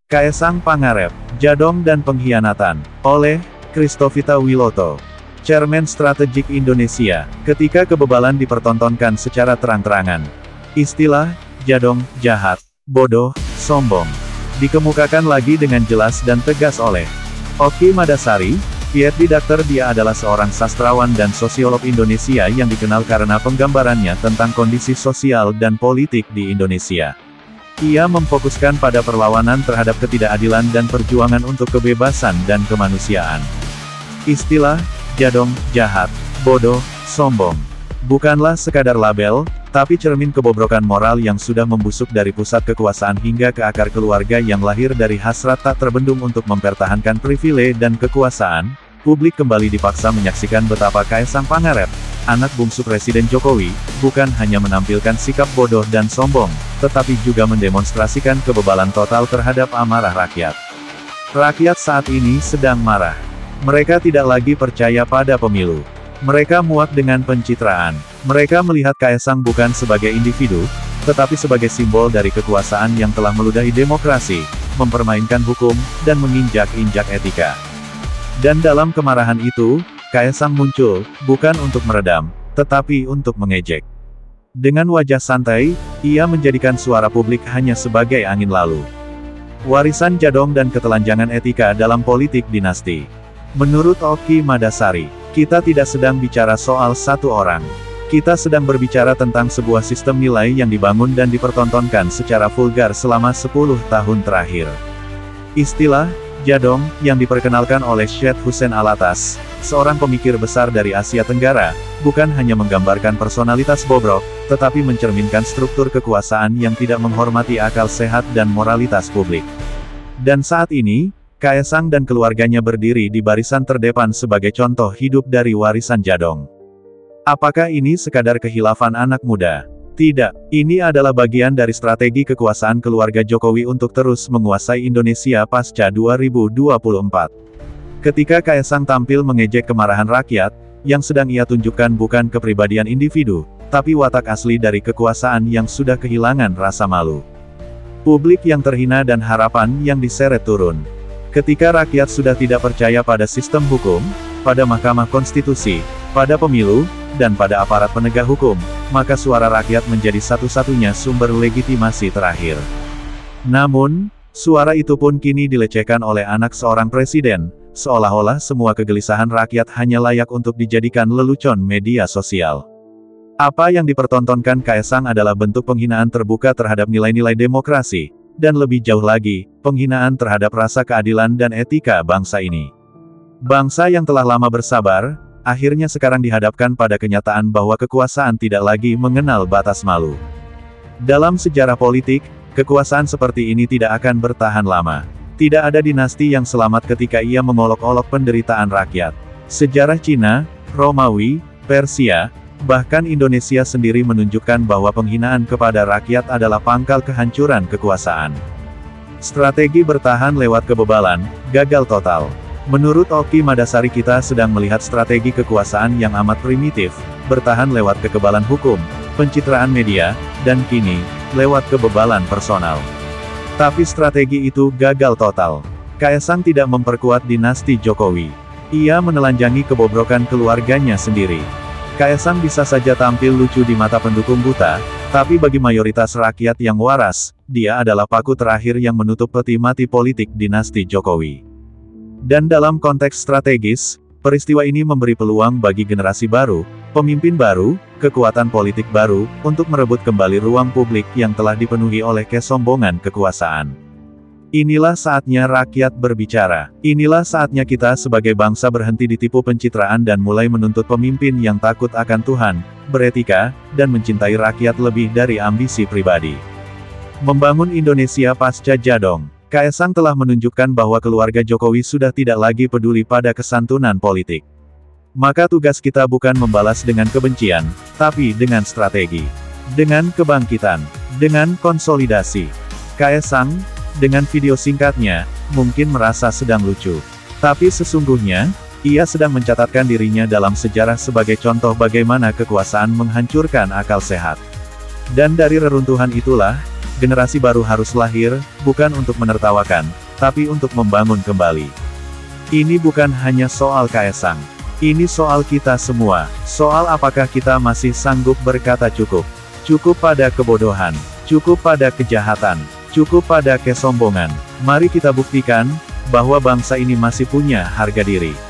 Kaesang Pangarep, Jadong dan Pengkhianatan, oleh Christovita Wiloto. Chairman Strategik Indonesia, ketika kebebalan dipertontonkan secara terang-terangan. Istilah, jadong, jahat, bodoh, sombong, dikemukakan lagi dengan jelas dan tegas oleh Oki Madasari, PhD Dr. Dia adalah seorang sastrawan dan sosiolog Indonesia yang dikenal karena penggambarannya tentang kondisi sosial dan politik di Indonesia. Ia memfokuskan pada perlawanan terhadap ketidakadilan dan perjuangan untuk kebebasan dan kemanusiaan. Istilah, jadong, jahat, bodoh, sombong, bukanlah sekadar label, tapi cermin kebobrokan moral yang sudah membusuk dari pusat kekuasaan hingga ke akar keluarga yang lahir dari hasrat tak terbendung untuk mempertahankan privilege dan kekuasaan. Publik kembali dipaksa menyaksikan betapa Kaesang Pangarep, anak bungsu Presiden Jokowi, bukan hanya menampilkan sikap bodoh dan sombong, tetapi juga mendemonstrasikan kebebalan total terhadap amarah rakyat. Rakyat saat ini sedang marah. Mereka tidak lagi percaya pada pemilu. Mereka muak dengan pencitraan. Mereka melihat Kaesang bukan sebagai individu, tetapi sebagai simbol dari kekuasaan yang telah meludahi demokrasi, mempermainkan hukum, dan menginjak-injak etika. Dan dalam kemarahan itu, Kaesang muncul, bukan untuk meredam, tetapi untuk mengejek. Dengan wajah santai, ia menjadikan suara publik hanya sebagai angin lalu. Warisan jadong dan ketelanjangan etika dalam politik dinasti. Menurut Oki Madasari, kita tidak sedang bicara soal satu orang. Kita sedang berbicara tentang sebuah sistem nilai yang dibangun dan dipertontonkan secara vulgar selama 10 tahun terakhir. Istilah, jadong, yang diperkenalkan oleh Syed Hussein Alatas, seorang pemikir besar dari Asia Tenggara, bukan hanya menggambarkan personalitas bobrok, tetapi mencerminkan struktur kekuasaan yang tidak menghormati akal sehat dan moralitas publik. Dan saat ini, Kaesang dan keluarganya berdiri di barisan terdepan sebagai contoh hidup dari warisan jadong. Apakah ini sekadar kehilafan anak muda? Tidak, ini adalah bagian dari strategi kekuasaan keluarga Jokowi untuk terus menguasai Indonesia pasca 2024. Ketika Kaesang tampil mengejek kemarahan rakyat, yang sedang ia tunjukkan bukan kepribadian individu, tapi watak asli dari kekuasaan yang sudah kehilangan rasa malu. Publik yang terhina dan harapan yang diseret turun. Ketika rakyat sudah tidak percaya pada sistem hukum, pada Mahkamah Konstitusi, pada pemilu, dan pada aparat penegak hukum, maka suara rakyat menjadi satu-satunya sumber legitimasi terakhir. Namun, suara itu pun kini dilecehkan oleh anak seorang presiden, seolah-olah semua kegelisahan rakyat hanya layak untuk dijadikan lelucon media sosial. Apa yang dipertontonkan Kaesang adalah bentuk penghinaan terbuka terhadap nilai-nilai demokrasi, dan lebih jauh lagi, penghinaan terhadap rasa keadilan dan etika bangsa ini. Bangsa yang telah lama bersabar, akhirnya sekarang dihadapkan pada kenyataan bahwa kekuasaan tidak lagi mengenal batas malu. Dalam sejarah politik, kekuasaan seperti ini tidak akan bertahan lama. Tidak ada dinasti yang selamat ketika ia mengolok-olok penderitaan rakyat. Sejarah Cina, Romawi, Persia, bahkan Indonesia sendiri menunjukkan bahwa penghinaan kepada rakyat adalah pangkal kehancuran kekuasaan. Strategi bertahan lewat kebebalan, gagal total. Menurut Oki Madasari, kita sedang melihat strategi kekuasaan yang amat primitif, bertahan lewat kekebalan hukum, pencitraan media, dan kini, lewat kebebalan personal. Tapi strategi itu gagal total. Kaesang tidak memperkuat dinasti Jokowi. Ia menelanjangi kebobrokan keluarganya sendiri. Kaesang bisa saja tampil lucu di mata pendukung buta, tapi bagi mayoritas rakyat yang waras, dia adalah paku terakhir yang menutup peti mati politik dinasti Jokowi. Dan dalam konteks strategis, peristiwa ini memberi peluang bagi generasi baru, pemimpin baru, kekuatan politik baru, untuk merebut kembali ruang publik yang telah dipenuhi oleh kesombongan kekuasaan. Inilah saatnya rakyat berbicara. Inilah saatnya kita sebagai bangsa berhenti ditipu pencitraan dan mulai menuntut pemimpin yang takut akan Tuhan, beretika, dan mencintai rakyat lebih dari ambisi pribadi. Membangun Indonesia pasca jadong. Kaesang telah menunjukkan bahwa keluarga Jokowi sudah tidak lagi peduli pada kesantunan politik. Maka tugas kita bukan membalas dengan kebencian, tapi dengan strategi. Dengan kebangkitan. Dengan konsolidasi. Kaesang, dengan video singkatnya, mungkin merasa sedang lucu. Tapi sesungguhnya, ia sedang mencatatkan dirinya dalam sejarah sebagai contoh bagaimana kekuasaan menghancurkan akal sehat. Dan dari reruntuhan itulah, generasi baru harus lahir, bukan untuk menertawakan, tapi untuk membangun kembali. Ini bukan hanya soal Kaesang. Ini soal kita semua, soal apakah kita masih sanggup berkata cukup. Cukup pada kebodohan, cukup pada kejahatan, cukup pada kesombongan. Mari kita buktikan, bahwa bangsa ini masih punya harga diri.